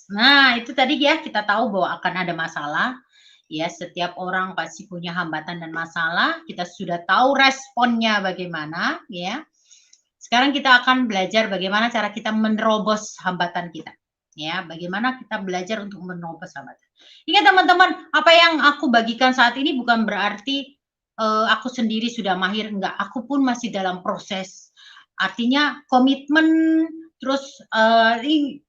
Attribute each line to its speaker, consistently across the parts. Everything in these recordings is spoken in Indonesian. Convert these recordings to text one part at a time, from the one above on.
Speaker 1: Nah, itu tadi ya, kita tahu bahwa akan ada masalah. Ya, setiap orang pasti punya hambatan dan masalah. Kita sudah tahu responnya bagaimana, ya. Sekarang kita akan belajar bagaimana cara kita menerobos hambatan kita. Ya, bagaimana kita belajar untuk menerobos hambatan. Ingat teman-teman, apa yang aku bagikan saat ini bukan berarti aku sendiri sudah mahir, enggak. Aku pun masih dalam proses. Artinya komitmen, terus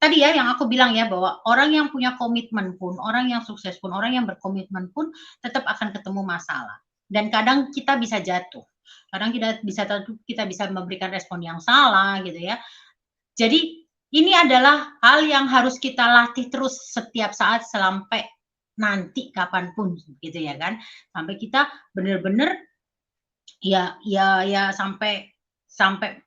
Speaker 1: tadi ya yang aku bilang ya, bahwa orang yang punya komitmen pun, orang yang sukses pun, orang yang berkomitmen pun tetap akan ketemu masalah. Dan kadang kita bisa jatuh. Kadang kita bisa memberikan respon yang salah gitu ya. Jadi ini adalah hal yang harus kita latih terus setiap saat sampai nanti kapanpun gitu ya kan. Sampai kita benar-benar ya sampai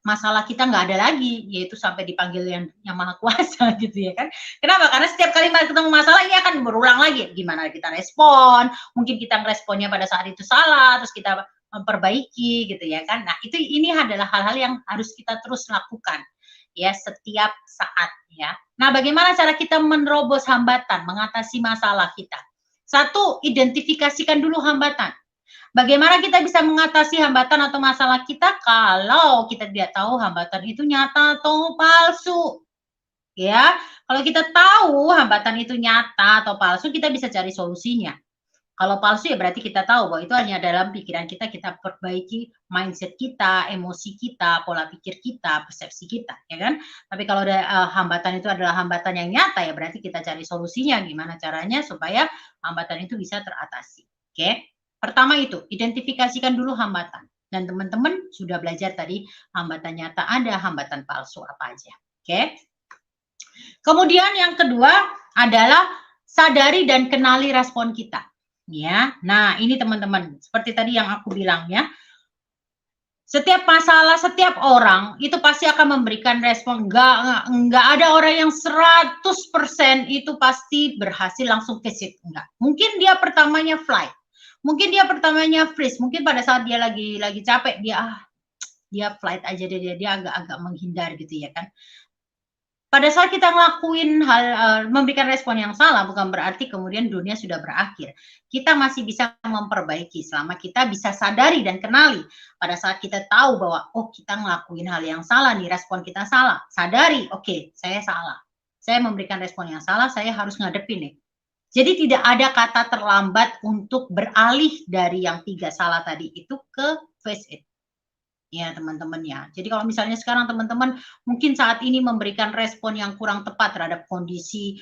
Speaker 1: masalah kita nggak ada lagi, yaitu sampai dipanggil yang maha kuasa gitu ya kan. Kenapa? Karena setiap kali ketemu masalah ini akan berulang lagi. Gimana kita respon, mungkin kita responnya pada saat itu salah, terus kita memperbaiki gitu ya kan. Nah, ini adalah hal-hal yang harus kita terus lakukan ya setiap saat ya. Nah, bagaimana cara kita menerobos hambatan, mengatasi masalah kita? Satu, identifikasikan dulu hambatan. Bagaimana kita bisa mengatasi hambatan atau masalah kita kalau kita tidak tahu hambatan itu nyata atau palsu? Ya, kalau kita tahu hambatan itu nyata atau palsu, kita bisa cari solusinya. Kalau palsu ya berarti kita tahu bahwa itu hanya dalam pikiran kita perbaiki mindset kita, emosi kita, pola pikir kita, persepsi kita, ya kan? Tapi kalau ada hambatan itu adalah hambatan yang nyata ya berarti kita cari solusinya gimana caranya supaya hambatan itu bisa teratasi. Oke? Pertama itu, identifikasikan dulu hambatan. Dan teman-teman sudah belajar tadi hambatan nyata ada, hambatan palsu apa aja. Oke? Kemudian yang kedua adalah sadari dan kenali respon kita. Ya, nah ini teman-teman, seperti tadi yang aku bilang ya, setiap masalah, setiap orang itu pasti akan memberikan respon. Enggak ada orang yang 100% itu pasti berhasil langsung visit. Enggak. Mungkin dia pertamanya flight, mungkin dia pertamanya freeze, mungkin pada saat dia lagi capek dia flight aja, dia agak-agak menghindar gitu ya kan. Pada saat kita ngelakuin hal memberikan respon yang salah bukan berarti kemudian dunia sudah berakhir. Kita masih bisa memperbaiki selama kita bisa sadari dan kenali. Pada saat kita tahu bahwa oh kita ngelakuin hal yang salah nih, respon kita salah. Sadari, oke, saya salah. Saya memberikan respon yang salah, saya harus ngadepin nih. Jadi tidak ada kata terlambat untuk beralih dari yang 3 salah tadi itu ke face it. Ya teman-teman ya. Jadi kalau misalnya sekarang teman-teman mungkin saat ini memberikan respon yang kurang tepat terhadap kondisi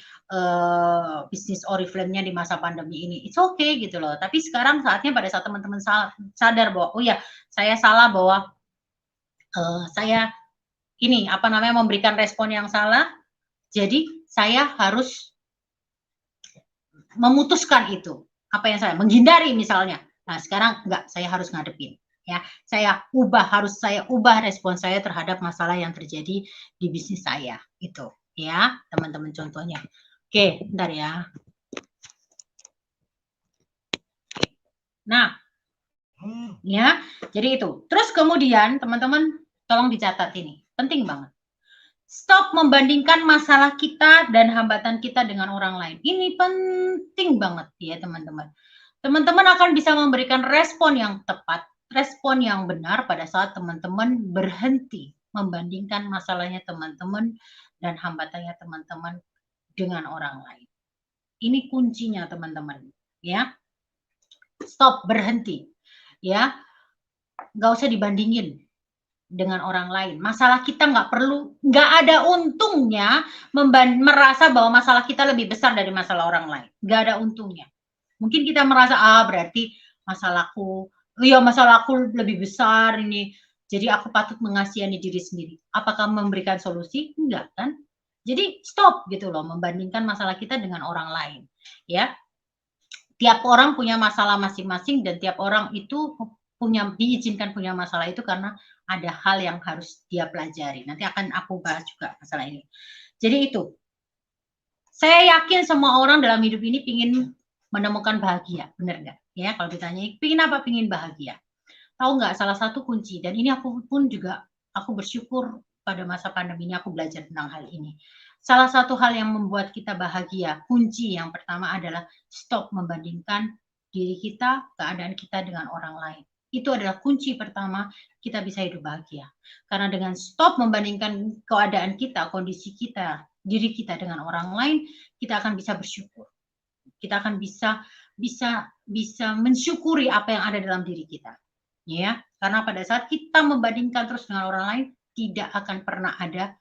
Speaker 1: bisnis Oriflame-nya di masa pandemi ini, it's okay gitu loh. Tapi sekarang saatnya pada saat teman-teman sadar bahwa oh ya saya salah bahwa saya ini apa namanya memberikan respon yang salah. Jadi saya harus memutuskan itu. Apa yang saya menghindari misalnya. Nah sekarang enggak, saya harus ngadepin. Ya, harus saya ubah respon saya terhadap masalah yang terjadi di bisnis saya itu ya teman-teman contohnya. Oke, bentar ya. Nah, ya, jadi itu. Terus kemudian teman-teman tolong dicatat ini, penting banget. Stop membandingkan masalah kita dan hambatan kita dengan orang lain. Ini penting banget ya teman-teman. Teman-teman akan bisa memberikan respon yang tepat, respon yang benar pada saat teman-teman berhenti membandingkan masalahnya teman-teman dan hambatannya teman-teman dengan orang lain. Ini kuncinya teman-teman, ya. Stop, berhenti, ya. Nggak usah dibandingin dengan orang lain. Masalah kita nggak ada untungnya merasa bahwa masalah kita lebih besar dari masalah orang lain. Nggak ada untungnya. Mungkin kita merasa, berarti masalahku lebih besar ini. Jadi aku patut mengasihani diri sendiri. Apakah memberikan solusi? Enggak kan? Jadi stop gitu loh membandingkan masalah kita dengan orang lain. Ya. Tiap orang punya masalah masing-masing dan tiap orang itu diizinkan punya masalah itu karena ada hal yang harus dia pelajari. Nanti akan aku bahas juga masalah ini. Jadi itu. Saya yakin semua orang dalam hidup ini ingin menemukan bahagia, benar nggak? Ya, kalau ditanya, pingin apa? Pingin bahagia. Tahu nggak? Salah satu kunci, dan ini aku pun juga, aku bersyukur pada masa pandemi ini aku belajar tentang hal ini. salah satu hal yang membuat kita bahagia, kunci yang pertama adalah stop membandingkan diri kita, keadaan kita dengan orang lain. Itu adalah kunci pertama kita bisa hidup bahagia. Karena dengan stop membandingkan keadaan kita, kondisi kita, diri kita dengan orang lain, kita akan bisa bersyukur. Kita akan bisa mensyukuri apa yang ada dalam diri kita. Ya, karena pada saat kita membandingkan terus dengan orang lain, tidak akan pernah ada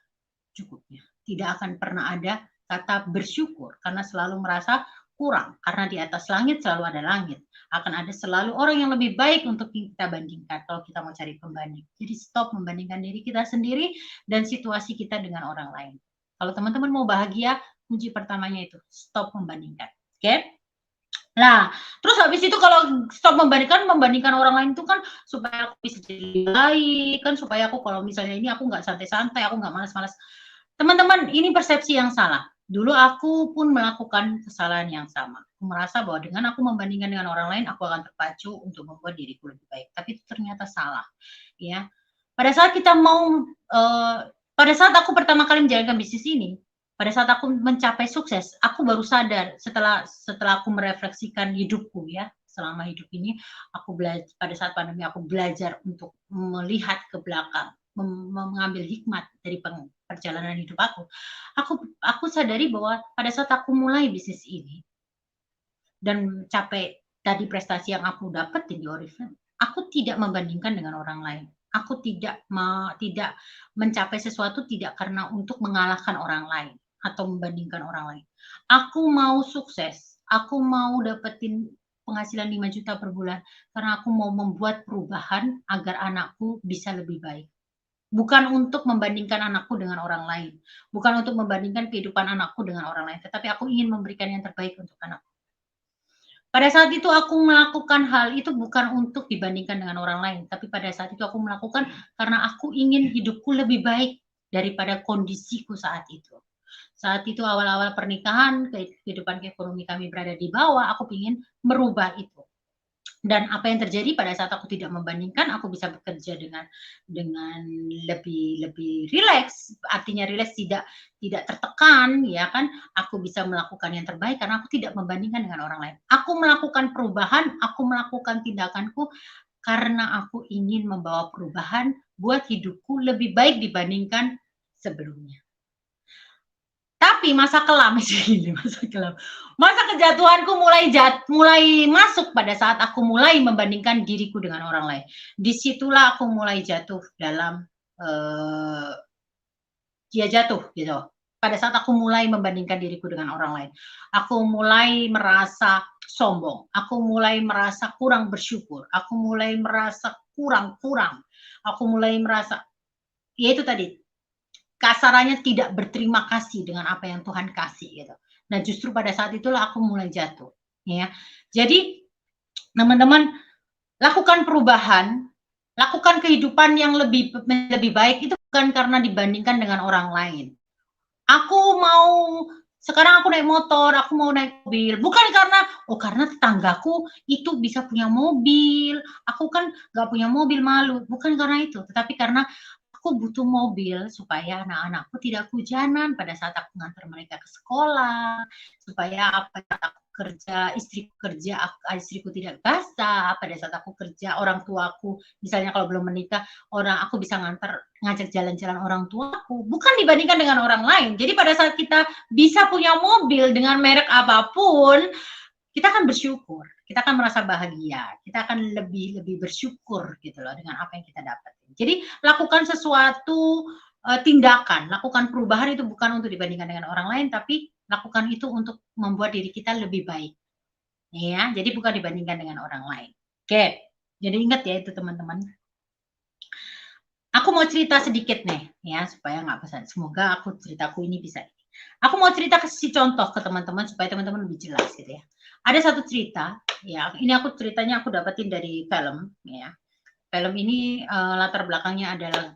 Speaker 1: cukupnya. Tidak akan pernah ada kata bersyukur karena selalu merasa kurang, karena di atas langit selalu ada langit. Akan ada selalu orang yang lebih baik untuk kita bandingkan kalau kita mau cari pembanding. Jadi stop membandingkan diri kita sendiri dan situasi kita dengan orang lain. Kalau teman-teman mau bahagia, kunci pertamanya itu stop membandingkan. Oke? Nah, terus habis itu kalau stop membandingkan orang lain itu kan supaya aku bisa jadi baik, kan supaya aku kalau misalnya ini aku nggak santai-santai, aku nggak malas-malas. Teman-teman, ini persepsi yang salah. Dulu aku pun melakukan kesalahan yang sama. Aku merasa bahwa dengan aku membandingkan dengan orang lain, aku akan terpacu untuk membuat diriku lebih baik. Tapi itu ternyata salah. Ya, pada saat kita mau, pada saat aku pertama kali menjalankan bisnis ini, pada saat aku mencapai sukses, aku baru sadar setelah aku merefleksikan hidupku ya, selama hidup ini, aku belajar pada saat pandemi aku belajar untuk melihat ke belakang, mengambil hikmat dari perjalanan hidup aku. Aku sadari bahwa pada saat aku mulai bisnis ini dan mencapai tadi prestasi yang aku dapetin di Oriflame, aku tidak membandingkan dengan orang lain. Aku tidak mencapai sesuatu tidak karena untuk mengalahkan orang lain atau membandingkan orang lain. Aku mau sukses, aku mau dapetin penghasilan 5 juta per bulan karena aku mau membuat perubahan agar anakku bisa lebih baik. Bukan untuk membandingkan anakku dengan orang lain, bukan untuk membandingkan kehidupan anakku dengan orang lain, tetapi aku ingin memberikan yang terbaik untuk anakku. Pada saat itu aku melakukan hal itu bukan untuk dibandingkan dengan orang lain, tapi pada saat itu aku melakukan karena aku ingin hidupku lebih baik daripada kondisiku saat itu. Saat itu awal-awal pernikahan, kehidupan ekonomi kami berada di bawah, aku ingin merubah itu. Dan apa yang terjadi pada saat aku tidak membandingkan, aku bisa bekerja dengan lebih rileks, artinya rileks tidak tertekan, ya kan? Aku bisa melakukan yang terbaik karena aku tidak membandingkan dengan orang lain. Aku melakukan perubahan, aku melakukan tindakanku karena aku ingin membawa perubahan buat hidupku lebih baik dibandingkan sebelumnya. Tapi masa kelam, masa kejatuhanku mulai masuk pada saat aku mulai membandingkan diriku dengan orang lain. Disitulah aku mulai jatuh dalam jatuh gitu. Pada saat aku mulai membandingkan diriku dengan orang lain, aku mulai merasa sombong, aku mulai merasa kurang bersyukur, aku mulai merasa kurang, aku mulai merasa, ya itu tadi, kasarannya tidak berterima kasih dengan apa yang Tuhan kasih gitu. Nah justru pada saat itulah aku mulai jatuh, ya. Jadi teman-teman lakukan perubahan, lakukan kehidupan yang lebih baik itu bukan karena dibandingkan dengan orang lain. Aku mau sekarang aku naik motor, aku mau naik mobil, bukan karena tetanggaku itu bisa punya mobil, aku kan nggak punya mobil malu, bukan karena itu, tetapi karena aku butuh mobil supaya anak-anakku tidak kehujanan pada saat aku ngantar mereka ke sekolah, supaya apa aku kerja, istriku tidak basah, pada saat aku kerja, orang tuaku, misalnya kalau belum menikah, aku bisa ngajak jalan-jalan orang tuaku, bukan dibandingkan dengan orang lain. Jadi pada saat kita bisa punya mobil dengan merek apapun, kita akan bersyukur, kita akan merasa bahagia, kita akan lebih bersyukur gitu loh dengan apa yang kita dapat. Jadi lakukan sesuatu tindakan, lakukan perubahan itu bukan untuk dibandingkan dengan orang lain, tapi lakukan itu untuk membuat diri kita lebih baik. Ya, jadi bukan dibandingkan dengan orang lain. Oke, jadi ingat ya itu teman-teman. Aku mau cerita sedikit nih, ya supaya nggak pesan. Semoga ceritaku ini bisa. Aku mau cerita kasih contoh ke teman-teman supaya teman-teman lebih jelas gitu ya. Ada satu cerita, ya ini ceritanya aku dapetin dari film, ya. Film ini latar belakangnya adalah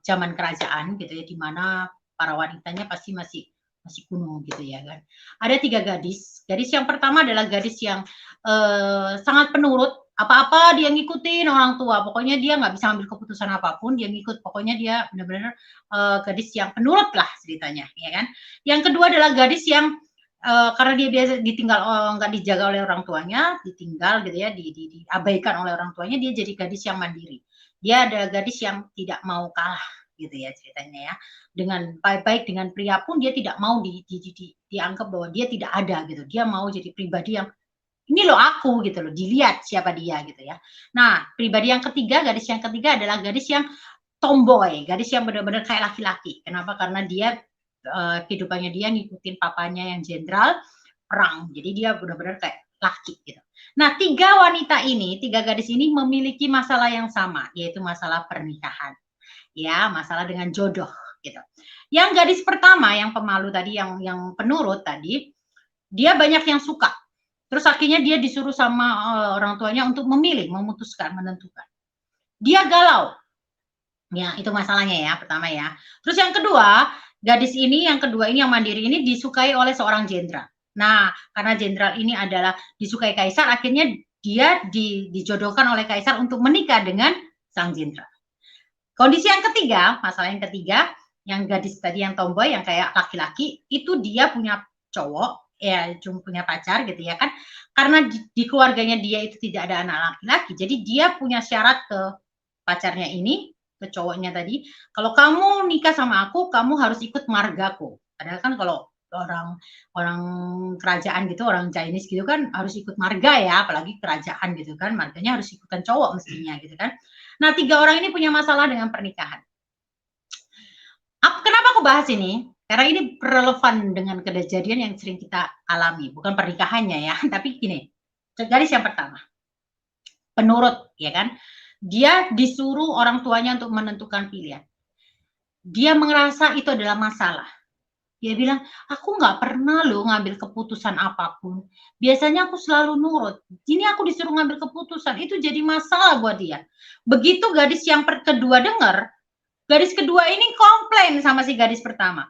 Speaker 1: zaman kerajaan gitu ya, di mana para wanitanya pasti masih kuno gitu ya kan. Ada 3 gadis. Gadis yang pertama adalah gadis yang sangat penurut, Apa-apa dia ngikutin orang tua, pokoknya dia nggak bisa ambil keputusan apapun, dia ngikut, pokoknya dia benar-benar gadis yang penurut lah ceritanya, ya kan. Yang kedua adalah gadis yang karena dia biasa ditinggal, nggak dijaga oleh orang tuanya, ditinggal gitu ya, diabaikan oleh orang tuanya, dia jadi gadis yang mandiri. Dia ada gadis yang tidak mau kalah gitu ya ceritanya ya. Dengan baik-baik dengan pria pun dia tidak mau dianggap bahwa dia tidak ada gitu. Dia mau jadi pribadi yang ini loh aku gitu loh, dilihat siapa dia gitu ya. Nah, pribadi yang ketiga, gadis yang ketiga adalah gadis yang tomboy, gadis yang benar-benar kayak laki-laki. Kenapa? Karena dia kehidupannya dia ngikutin papanya yang jenderal perang. Jadi dia benar-benar kayak laki gitu. Nah, tiga wanita ini, tiga gadis ini memiliki masalah yang sama, yaitu masalah pernikahan. Ya, masalah dengan jodoh gitu. Yang gadis pertama, yang pemalu tadi, yang penurut tadi, dia banyak yang suka. Terus akhirnya dia disuruh sama orang tuanya untuk memilih, memutuskan, menentukan. Dia galau. Ya, itu masalahnya ya, pertama ya. Terus yang kedua, gadis ini, yang kedua ini, yang mandiri ini disukai oleh seorang jenderal. Nah, karena jenderal ini adalah disukai kaisar, akhirnya dia dijodohkan oleh kaisar untuk menikah dengan sang jenderal. Kondisi yang ketiga, masalah yang ketiga, yang gadis tadi yang tomboy, yang kayak laki-laki, itu dia punya cowok, ya cuma punya pacar gitu ya kan, karena di keluarganya dia itu tidak ada anak laki-laki, jadi dia punya syarat ke pacarnya ini, ke cowoknya tadi, kalau kamu nikah sama aku, kamu harus ikut margaku. Padahal kan kalau orang kerajaan gitu, orang Chinese gitu kan harus ikut marga ya, apalagi kerajaan gitu kan, marganya harus ikutan cowok mestinya gitu kan. Nah, tiga orang ini punya masalah dengan pernikahan. Kenapa aku bahas ini? Karena ini relevan dengan kejadian yang sering kita alami, bukan pernikahannya ya, tapi gini, garis yang pertama, penurut, ya kan, dia disuruh orang tuanya untuk menentukan pilihan. Dia merasa itu adalah masalah. Dia bilang, aku nggak pernah loh ngambil keputusan apapun. Biasanya aku selalu nurut. Ini aku disuruh ngambil keputusan, itu jadi masalah buat dia. Begitu gadis yang kedua dengar, gadis kedua ini komplain sama si gadis pertama.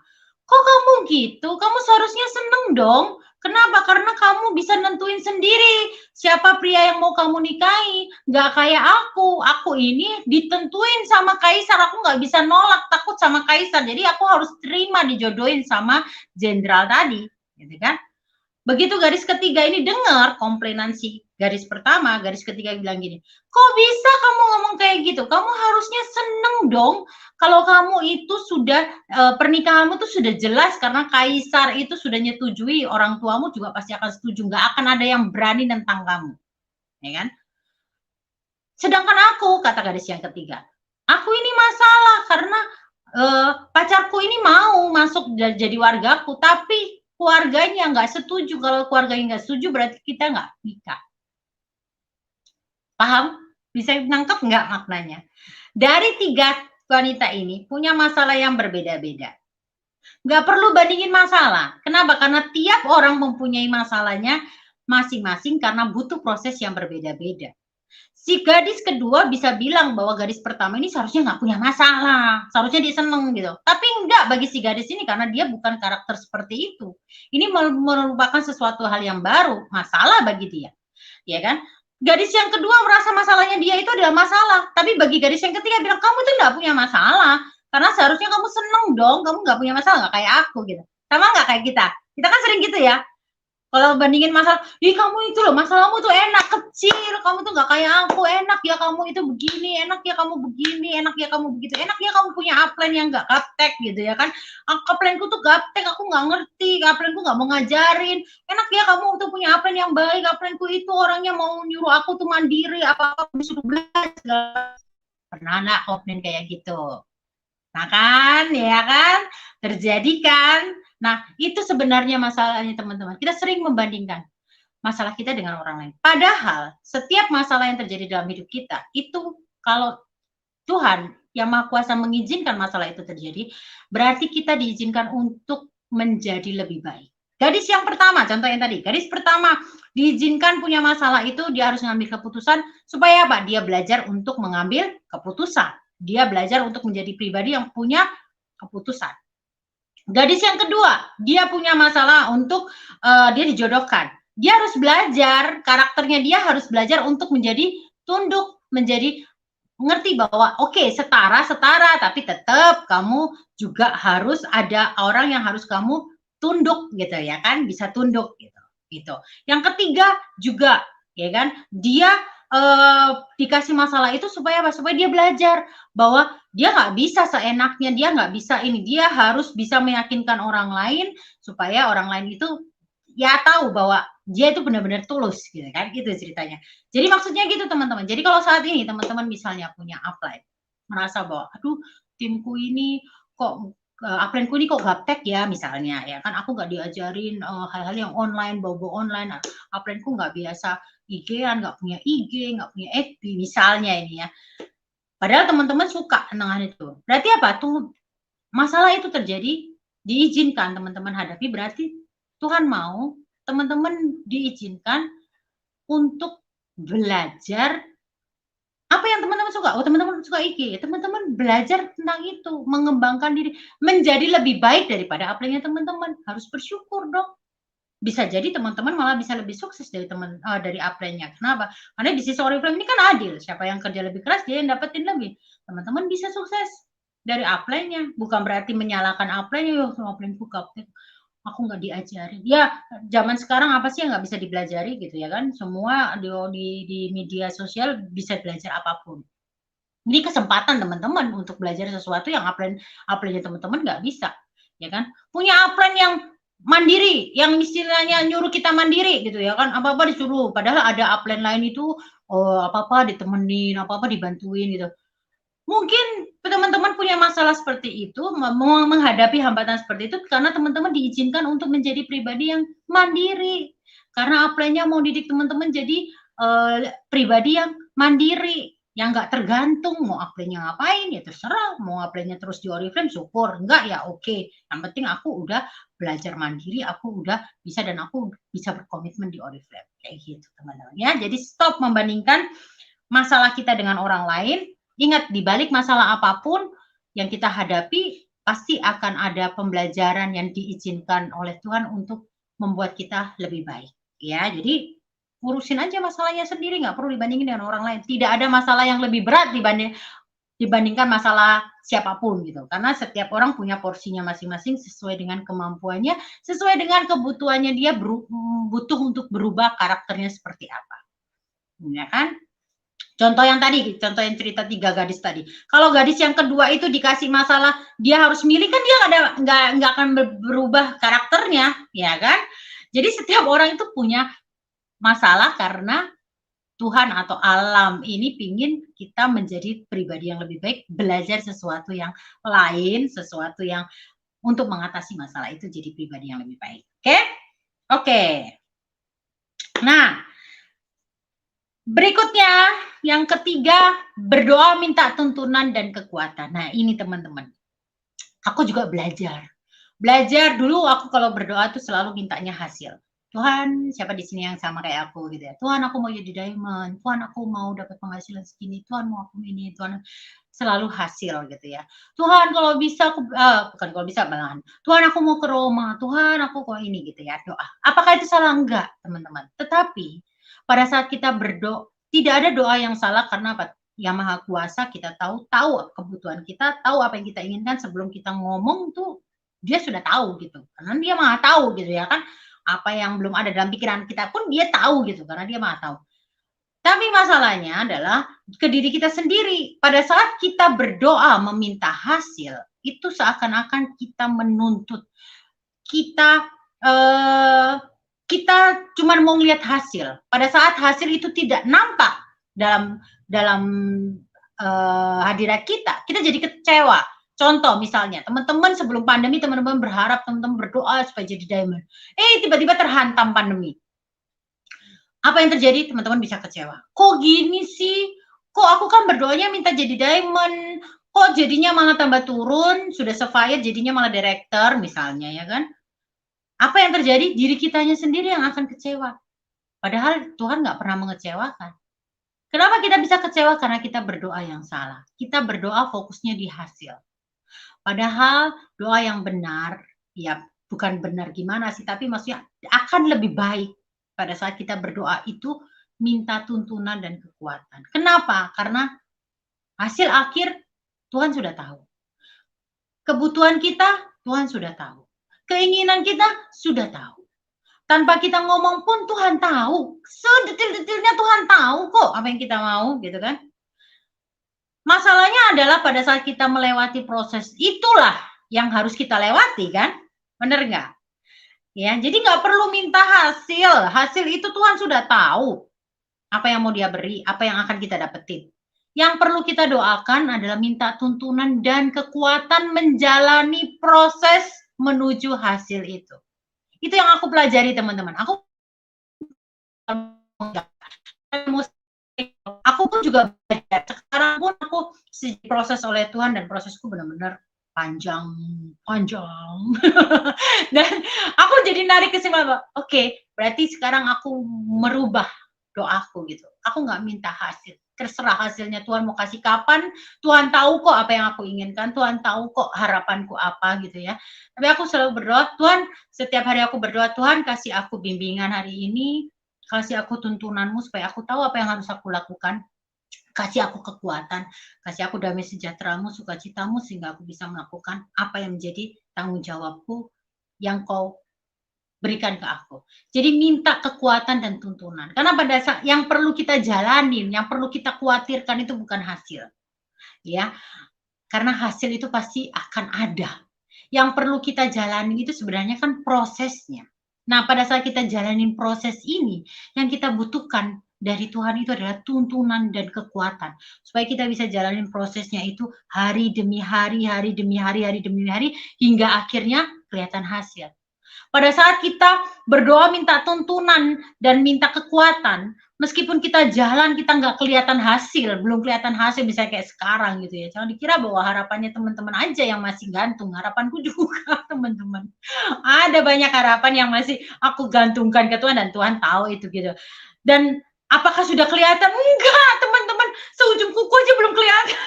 Speaker 1: Kok kamu gitu? Kamu seharusnya seneng dong. Kenapa? Karena kamu bisa nentuin sendiri siapa pria yang mau kamu nikahi. Nggak kayak aku. Aku ini ditentuin sama kaisar. Aku nggak bisa nolak, takut sama kaisar. Jadi aku harus terima dijodohin sama jenderal tadi. Gitu kan? Begitu garis ketiga ini dengar komplainan si garis pertama, garis ketiga bilang gini, kok bisa kamu ngomong kayak gitu? Kamu harusnya seneng dong kalau kamu itu sudah pernikahanmu tuh sudah jelas karena kaisar itu sudah nyetujui, orang tuamu juga pasti akan setuju, nggak akan ada yang berani tentang kamu, ya kan? Sedangkan aku, kata gadis yang ketiga, aku ini masalah karena pacarku ini mau masuk jadi wargaku, tapi keluarganya nggak setuju. Kalau keluarganya nggak setuju berarti kita nggak nikah. Paham? Bisa nangkep nggak maknanya? Dari tiga wanita ini punya masalah yang berbeda-beda. Nggak perlu bandingin masalah. Kenapa? Karena tiap orang mempunyai masalahnya masing-masing karena butuh proses yang berbeda-beda. Si gadis kedua bisa bilang bahwa gadis pertama ini seharusnya nggak punya masalah, seharusnya dia seneng gitu. Tapi enggak bagi si gadis ini karena dia bukan karakter seperti itu. Ini merupakan sesuatu hal yang baru, masalah bagi dia, ya kan? Gadis yang kedua merasa masalahnya dia itu adalah masalah, tapi bagi gadis yang ketiga bilang kamu tuh nggak punya masalah, karena seharusnya kamu seneng dong, kamu nggak punya masalah, nggak kayak aku gitu. Sama nggak kayak kita? Kita kan sering gitu ya. Kalau bandingin masalah, ih kamu itu loh masalahmu tuh enak kecil, kamu tuh nggak kayak aku, enak ya kamu itu begini, enak ya kamu begini, enak ya kamu begitu, enak ya kamu punya upline yang nggak gaptek gitu ya kan, uplineku tuh gaptek, aku nggak ngerti, uplineku nggak mau ngajarin, enak ya kamu tuh punya upline yang baik, uplineku itu orangnya mau nyuruh aku tuh mandiri, apa-apa disuruh belajar, pernah nggak upline kayak gitu? Nah kan, ya kan, terjadi kan. Nah, itu sebenarnya masalahnya teman-teman. Kita sering membandingkan masalah kita dengan orang lain. Padahal setiap masalah yang terjadi dalam hidup kita, itu kalau Tuhan yang Maha Kuasa mengizinkan masalah itu terjadi, berarti kita diizinkan untuk menjadi lebih baik. Gadis yang pertama, contoh yang tadi, gadis pertama diizinkan punya masalah itu, dia harus mengambil keputusan, supaya apa? Dia belajar untuk mengambil keputusan. Dia belajar untuk menjadi pribadi yang punya keputusan. Gadis yang kedua, dia punya masalah untuk dia dijodohkan. dia harus belajar, karakternya dia harus belajar untuk menjadi tunduk, menjadi ngerti bahwa oke, setara, tapi tetap kamu juga harus ada orang yang harus kamu tunduk gitu ya kan, bisa tunduk gitu. Yang ketiga juga ya kan, dia dikasih masalah itu supaya apa? Supaya dia belajar bahwa dia nggak bisa seenaknya, dia nggak bisa ini, dia harus bisa meyakinkan orang lain supaya orang lain itu ya tahu bahwa dia itu benar-benar tulus gitu kan, gitu ceritanya. Jadi maksudnya gitu teman-teman. Jadi kalau saat ini teman-teman misalnya punya upline, merasa bahwa aduh timku ini kok upline-ku ini kok gaptek ya misalnya ya kan, aku nggak diajarin hal-hal yang online, bobo online, upline-ku nggak biasa IG-an, nggak punya IG, nggak punya FB misalnya ini ya. Padahal teman-teman suka dengan itu. Berarti apa? Tuh masalah itu terjadi, diizinkan teman-teman hadapi, berarti Tuhan mau teman-teman diizinkan untuk belajar apa yang teman-teman suka. Oh, teman-teman suka IG, teman-teman belajar tentang itu, mengembangkan diri, menjadi lebih baik daripada upline-nya teman-teman. Harus bersyukur dong. Bisa jadi teman-teman malah bisa lebih sukses dari dari upline-nya. Kenapa? Karena bisnis Oriflame ini kan adil. Siapa yang kerja lebih keras dia yang dapetin lebih. Teman-teman bisa sukses dari upline-nya. Bukan berarti menyalahkan upline-nya, upline-ku gaptek, aku nggak diajarin. Ya, zaman sekarang apa sih yang nggak bisa dipelajari gitu ya kan? Semua di media sosial bisa belajar apapun. Ini kesempatan teman-teman untuk belajar sesuatu yang upline-nya teman-teman nggak bisa, ya kan? Punya upline yang mandiri, yang istilahnya nyuruh kita mandiri gitu ya kan, apa-apa disuruh, padahal ada upline lain itu apa-apa ditemenin, apa-apa dibantuin gitu. Mungkin teman-teman punya masalah seperti itu, menghadapi hambatan seperti itu karena teman-teman diizinkan untuk menjadi pribadi yang mandiri. Karena upline-nya mau didik teman-teman jadi pribadi yang mandiri, yang nggak tergantung mau upline-nya ngapain ya terserah, mau upline-nya terus di Oriflame syukur, enggak ya oke. Yang penting aku udah belajar mandiri, aku udah bisa dan aku bisa berkomitmen di Oriflame kayak gitu teman-teman ya. Jadi stop membandingkan masalah kita dengan orang lain. Ingat, di balik masalah apapun yang kita hadapi pasti akan ada pembelajaran yang diizinkan oleh Tuhan untuk membuat kita lebih baik ya. Jadi urusin aja masalahnya sendiri, nggak perlu dibandingin dengan orang lain. Tidak ada masalah yang lebih berat dibandingkan masalah siapapun gitu. Karena setiap orang punya porsinya masing-masing sesuai dengan kemampuannya, sesuai dengan kebutuhannya dia butuh untuk berubah karakternya seperti apa. Ya kan? Contoh yang tadi, contoh yang cerita 3 gadis tadi. Kalau gadis yang kedua itu dikasih masalah, dia harus milih kan dia nggak akan berubah karakternya, ya kan? Jadi setiap orang itu punya masalah karena Tuhan atau alam ini pingin kita menjadi pribadi yang lebih baik, belajar sesuatu yang lain, sesuatu yang untuk mengatasi masalah itu jadi pribadi yang lebih baik. Oke? Oke. Nah, berikutnya, yang ketiga, berdoa minta tuntunan dan kekuatan. Nah, ini teman-teman. Aku juga belajar. Belajar dulu aku kalau berdoa tuh selalu mintanya hasil. Tuhan, siapa di sini yang sama kayak aku gitu ya. Tuhan, aku mau jadi diamond. Tuhan, aku mau dapat penghasilan segini. Tuhan, mau aku ini. Tuhan, selalu hasil gitu ya. Tuhan, kalau bisa aku bukan kalau bisa malahan. Tuhan, aku mau ke Roma. Tuhan, aku kok ini gitu ya. Doa. Apakah itu salah? Enggak, teman-teman. Tetapi pada saat kita berdoa, tidak ada doa yang salah karena apa? Yang Maha Kuasa kita tahu kebutuhan kita, tahu apa yang kita inginkan sebelum kita ngomong tuh dia sudah tahu gitu. Karena dia Maha tahu gitu ya kan. Apa yang belum ada dalam pikiran kita pun dia tahu gitu karena dia Maha tahu. Tapi masalahnya adalah ke diri kita sendiri. Pada saat kita berdoa meminta hasil, itu seakan-akan kita menuntut. Kita cuma mau lihat hasil. Pada saat hasil itu tidak nampak dalam hadirat kita jadi kecewa. Contoh misalnya, teman-teman sebelum pandemi teman-teman berharap teman-teman berdoa supaya jadi diamond. Tiba-tiba terhantam pandemi. Apa yang terjadi? Teman-teman bisa kecewa. Kok gini sih? Kok aku kan berdoanya minta jadi diamond, kok jadinya malah tambah turun, sudah survive jadinya malah director misalnya ya kan? Apa yang terjadi? Diri kitanya sendiri yang akan kecewa. Padahal Tuhan nggak pernah mengecewakan. Kenapa kita bisa kecewa? Karena kita berdoa yang salah. Kita berdoa fokusnya di hasil. Padahal doa yang benar, ya bukan benar gimana sih, tapi maksudnya akan lebih baik pada saat kita berdoa itu minta tuntunan dan kekuatan. Kenapa? Karena hasil akhir Tuhan sudah tahu. Kebutuhan kita Tuhan sudah tahu. Keinginan kita sudah tahu. Tanpa kita ngomong pun Tuhan tahu. Sedetil-detilnya Tuhan tahu kok apa yang kita mau, gitu kan. Masalahnya adalah pada saat kita melewati proses itulah yang harus kita lewati kan. Bener nggak? Ya, jadi nggak perlu minta hasil. Hasil itu Tuhan sudah tahu apa yang mau dia beri, apa yang akan kita dapetin. Yang perlu kita doakan adalah minta tuntunan dan kekuatan menjalani proses menuju hasil itu. Itu yang aku pelajari, teman-teman. Aku pun juga belajar. Sekarang pun aku proses oleh Tuhan dan prosesku benar-benar panjang. Dan aku jadi narik kesimpulan, oke, berarti sekarang aku merubah doaku gitu. Aku nggak minta hasil. Terserah hasilnya Tuhan mau kasih kapan. Tuhan tahu kok apa yang aku inginkan. Tuhan tahu kok harapanku apa gitu ya. Tapi aku selalu berdoa, Tuhan, setiap hari aku berdoa, Tuhan kasih aku bimbingan hari ini. Kasih aku tuntunanmu supaya aku tahu apa yang harus aku lakukan. Kasih aku kekuatan, kasih aku damai sejahteramu, sukacitamu, sehingga aku bisa melakukan apa yang menjadi tanggung jawabku yang kau berikan ke aku. Jadi minta kekuatan dan tuntunan. Karena pada saat yang perlu kita jalanin, yang perlu kita khawatirkan itu bukan hasil. Ya, karena hasil itu pasti akan ada. Yang perlu kita jalanin itu sebenarnya kan prosesnya. Nah, pada saat kita jalanin proses ini, yang kita butuhkan dari Tuhan itu adalah tuntunan dan kekuatan. Supaya kita bisa jalanin prosesnya itu hari demi hari, hari demi hari, hari demi hari, hingga akhirnya kelihatan hasil. Pada saat kita berdoa minta tuntunan dan minta kekuatan, meskipun kita jalan kita nggak kelihatan hasil, belum kelihatan hasil bisa kayak sekarang gitu ya. Jangan dikira bahwa harapannya teman-teman aja yang masih gantung, harapanku juga teman-teman. Ada banyak harapan yang masih aku gantungkan ke Tuhan dan Tuhan tahu itu gitu. Dan apakah sudah kelihatan? Enggak, teman-teman. Seujung kuku aja belum kelihatan.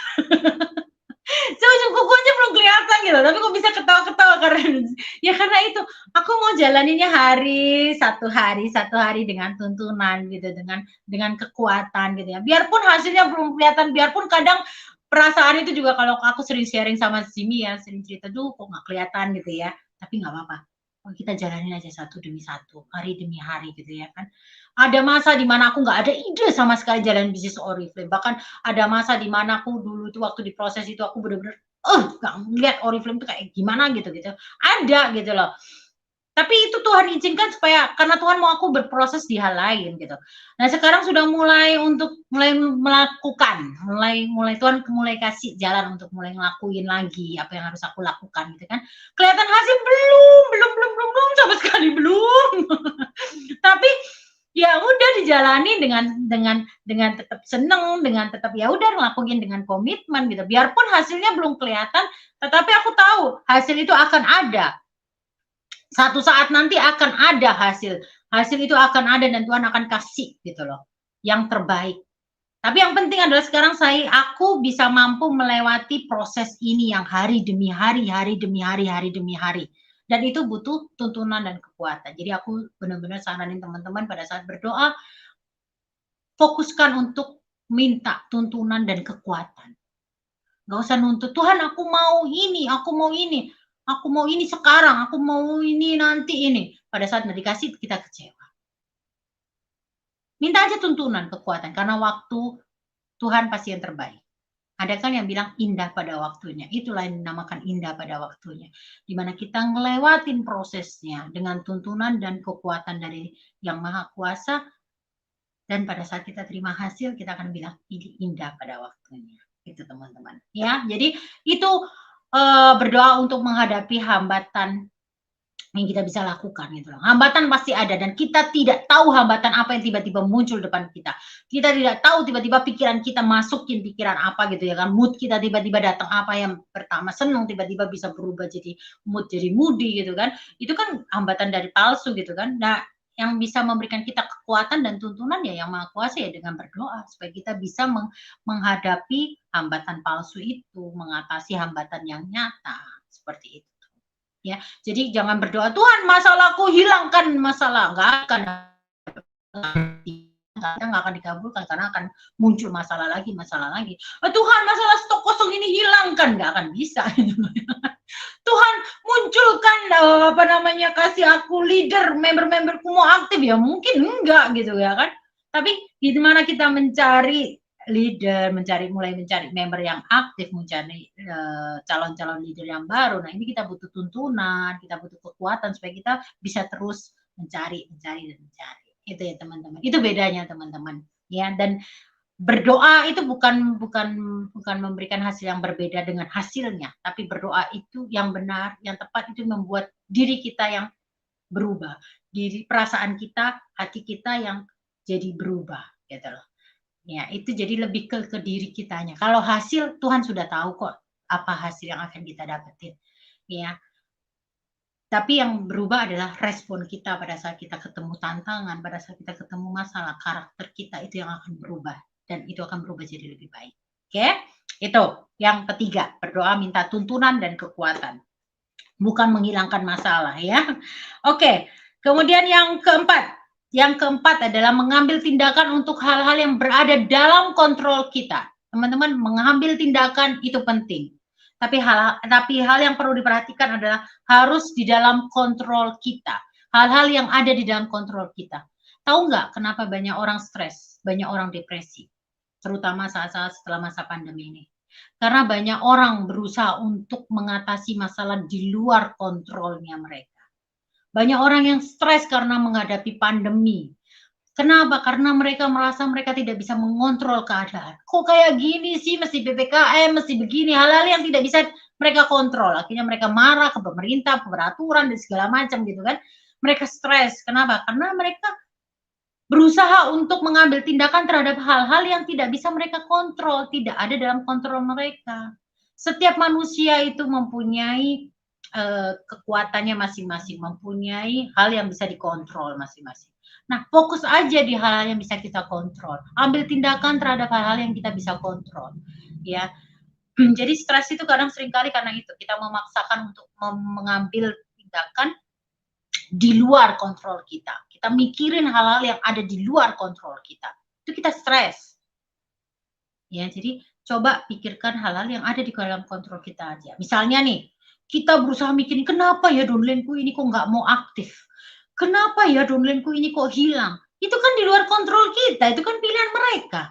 Speaker 1: Seujung kuku aja belum kelihatan gitu. Tapi kok bisa ketawa-ketawa karena itu aku mau jalaninnya satu hari dengan tuntunan gitu, dengan kekuatan gitu ya. Biarpun hasilnya belum kelihatan, biarpun kadang perasaan itu juga kalau aku sering sharing sama Jimmy ya, sering cerita, kok nggak kelihatan gitu ya. Tapi nggak apa-apa. Kita jalanin aja satu demi satu, hari demi hari gitu ya kan. Ada masa di mana aku nggak ada ide sama sekali jalan bisnis Oriflame. Bahkan ada masa di mana aku dulu itu waktu di proses itu aku bener-bener nggak ngeliat Oriflame itu kayak gimana gitu. Ada gitu loh. Tapi itu Tuhan izinkan supaya karena Tuhan mau aku berproses di hal lain gitu. Nah, sekarang sudah mulai melakukan, Tuhan mulai kasih jalan untuk mulai ngelakuin lagi apa yang harus aku lakukan gitu kan. Kelihatan hasil belum sama sekali belum. Tapi ya udah dijalani dengan tetap seneng, dengan tetap ya udah ngelakuin dengan komitmen gitu. Biarpun hasilnya belum kelihatan, tetapi aku tahu hasil itu akan ada. Satu saat nanti akan ada hasil. Hasil itu akan ada dan Tuhan akan kasih gitu loh. Yang terbaik. Tapi yang penting adalah sekarang aku bisa mampu melewati proses ini yang hari demi hari, hari demi hari, hari demi hari. Dan itu butuh tuntunan dan kekuatan. Jadi aku benar-benar saranin teman-teman pada saat berdoa, fokuskan untuk minta tuntunan dan kekuatan. Gak usah nuntut, Tuhan aku mau ini, aku mau ini. Aku mau ini sekarang, aku mau ini nanti ini. Pada saat dikasih kita kecewa. Minta aja tuntunan, kekuatan. Karena waktu Tuhan pasti yang terbaik. Ada kan yang bilang indah pada waktunya. Itulah yang dinamakan indah pada waktunya. Dimana kita ngelewatin prosesnya dengan tuntunan dan kekuatan dari Yang Maha Kuasa. Dan pada saat kita terima hasil, kita akan bilang ini indah pada waktunya. Itu teman-teman. Ya, jadi itu berdoa untuk menghadapi hambatan yang kita bisa lakukan gitu loh. Hambatan pasti ada dan kita tidak tahu hambatan apa yang tiba-tiba muncul depan kita. Kita tidak tahu tiba-tiba pikiran kita masukin pikiran apa gitu ya kan. Mood kita tiba-tiba datang apa yang pertama senang tiba-tiba bisa berubah jadi mood jadi moody gitu kan. Itu kan hambatan dari palsu gitu kan. Nah, yang bisa memberikan kita kekuatan dan tuntunan ya Yang Maha Kuasa ya dengan berdoa supaya kita bisa menghadapi hambatan palsu itu, mengatasi hambatan yang nyata seperti itu. Ya, jadi jangan berdoa Tuhan masalahku hilangkan masalah, enggak akan kita nggak akan dikabulkan karena akan muncul masalah lagi. Tuhan, masalah stok kosong ini hilangkan, nggak akan bisa. Tuhan, munculkan kasih aku leader, member-memberku mau aktif, ya mungkin enggak gitu ya kan. Tapi gimana kita mencari leader, mulai mencari member yang aktif, mencari calon-calon leader yang baru. Nah, ini kita butuh tuntunan, kita butuh kekuatan supaya kita bisa terus mencari. Itu ya teman-teman. Itu bedanya teman-teman. Ya, dan berdoa itu bukan memberikan hasil yang berbeda dengan hasilnya, tapi berdoa itu yang benar, yang tepat itu membuat diri kita yang berubah, diri perasaan kita, hati kita yang jadi berubah gitu loh. Ya, itu jadi lebih ke diri kitanya. Kalau hasil Tuhan sudah tahu kok apa hasil yang akan kita dapetin. Ya. Tapi yang berubah adalah respon kita pada saat kita ketemu tantangan, pada saat kita ketemu masalah, karakter kita itu yang akan berubah. Dan itu akan berubah jadi lebih baik. Oke? Itu yang ketiga, berdoa minta tuntunan dan kekuatan. Bukan menghilangkan masalah ya. Oke, kemudian yang keempat. Yang keempat adalah mengambil tindakan untuk hal-hal yang berada dalam kontrol kita. Teman-teman, mengambil tindakan itu penting. Tapi hal yang perlu diperhatikan adalah harus di dalam kontrol kita. Hal-hal yang ada di dalam kontrol kita. Tahu nggak kenapa banyak orang stres, banyak orang depresi, terutama saat-saat setelah masa pandemi ini? Karena banyak orang berusaha untuk mengatasi masalah di luar kontrolnya mereka. Banyak orang yang stres karena menghadapi pandemi. Kenapa? Karena mereka merasa mereka tidak bisa mengontrol keadaan. Kok kayak gini sih, mesti PPKM, mesti begini, hal-hal yang tidak bisa mereka kontrol. Akhirnya mereka marah ke pemerintah, peraturan, dan segala macam gitu kan. Mereka stres. Kenapa? Karena mereka berusaha untuk mengambil tindakan terhadap hal-hal yang tidak bisa mereka kontrol, tidak ada dalam kontrol mereka. Setiap manusia itu mempunyai kekuatannya masing-masing, mempunyai hal yang bisa dikontrol masing-masing. Nah, fokus aja di hal-hal yang bisa kita kontrol. Ambil tindakan terhadap hal-hal yang kita bisa kontrol. Ya, jadi stres itu kadang seringkali karena itu kita memaksakan untuk mengambil tindakan di luar kontrol kita. Kita mikirin hal-hal yang ada di luar kontrol kita. Itu kita stres. Ya, jadi coba pikirkan hal-hal yang ada di dalam kontrol kita aja. Misalnya nih, kita berusaha mikirin kenapa ya downline-ku ini kok nggak mau aktif. Kenapa ya downline-ku ini kok hilang? Itu kan di luar kontrol kita, itu kan pilihan mereka.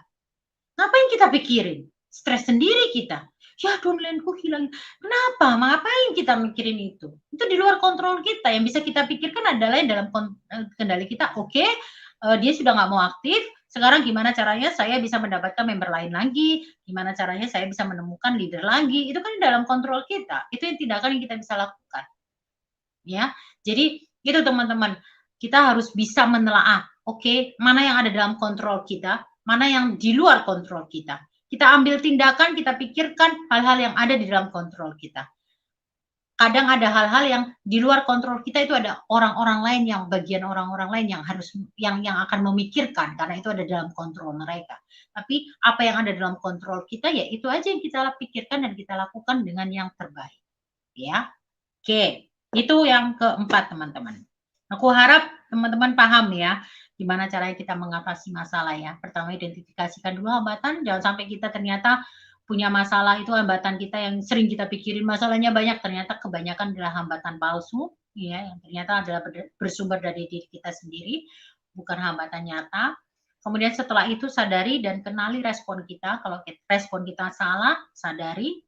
Speaker 1: Ngapain kita pikirin? Stres sendiri kita. Ya downline-ku hilang. Kenapa? Ngapain kita mikirin itu? Itu di luar kontrol kita. Yang bisa kita pikirkan adalah yang dalam kendali kita. Oke, dia sudah nggak mau aktif. Sekarang gimana caranya saya bisa mendapatkan member lain lagi? Gimana caranya saya bisa menemukan leader lagi? Itu kan di dalam kontrol kita. Itu yang tindakan yang kita bisa lakukan. Ya, jadi itu teman-teman, kita harus bisa menelaah, oke, mana yang ada dalam kontrol kita, mana yang di luar kontrol kita. Kita ambil tindakan, kita pikirkan hal-hal yang ada di dalam kontrol kita. Kadang ada hal-hal yang di luar kontrol kita, itu ada orang-orang lain, yang bagian orang-orang lain yang harus yang akan memikirkan, karena itu ada dalam kontrol mereka. Tapi apa yang ada dalam kontrol kita, ya itu aja yang kita pikirkan dan kita lakukan dengan yang terbaik. Ya, oke. Itu yang keempat, teman-teman. Aku harap teman-teman paham ya, gimana caranya kita mengatasi masalah ya. Pertama, identifikasikan dulu hambatan, jangan sampai kita ternyata punya masalah itu hambatan kita yang sering kita pikirin masalahnya banyak, ternyata kebanyakan adalah hambatan palsu, ya, yang ternyata adalah bersumber dari diri kita sendiri, bukan hambatan nyata. Kemudian setelah itu sadari dan kenali respon kita. Kalau respon kita salah, sadari,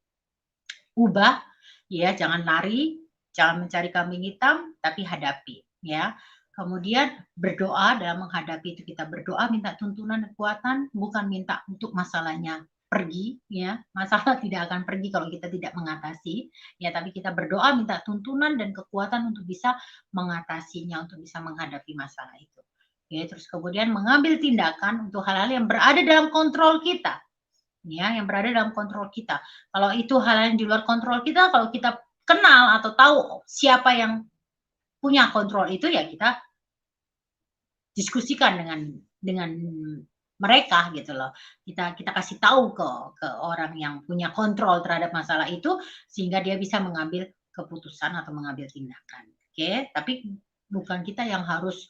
Speaker 1: ubah, ya, jangan lari, jangan mencari kambing hitam, tapi hadapi, ya. Kemudian berdoa, dalam menghadapi itu kita berdoa minta tuntunan kekuatan, bukan minta untuk masalahnya pergi, ya. Masalah tidak akan pergi kalau kita tidak mengatasi, ya, tapi kita berdoa minta tuntunan dan kekuatan untuk bisa mengatasinya, untuk bisa menghadapi masalah itu. Ya, terus kemudian mengambil tindakan untuk hal-hal yang berada dalam kontrol kita. Ya, yang berada dalam kontrol kita. Kalau itu hal yang di luar kontrol kita, kalau kita kenal atau tahu siapa yang punya kontrol itu, ya kita diskusikan dengan mereka gitu loh. Kita kasih tahu ke orang yang punya kontrol terhadap masalah itu, sehingga dia bisa mengambil keputusan atau mengambil tindakan. Oke, tapi bukan kita yang harus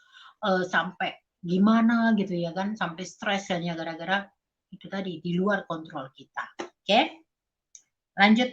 Speaker 1: sampai gimana gitu ya kan, sampai stres hanya gara-gara itu tadi di luar kontrol kita. Oke, lanjut.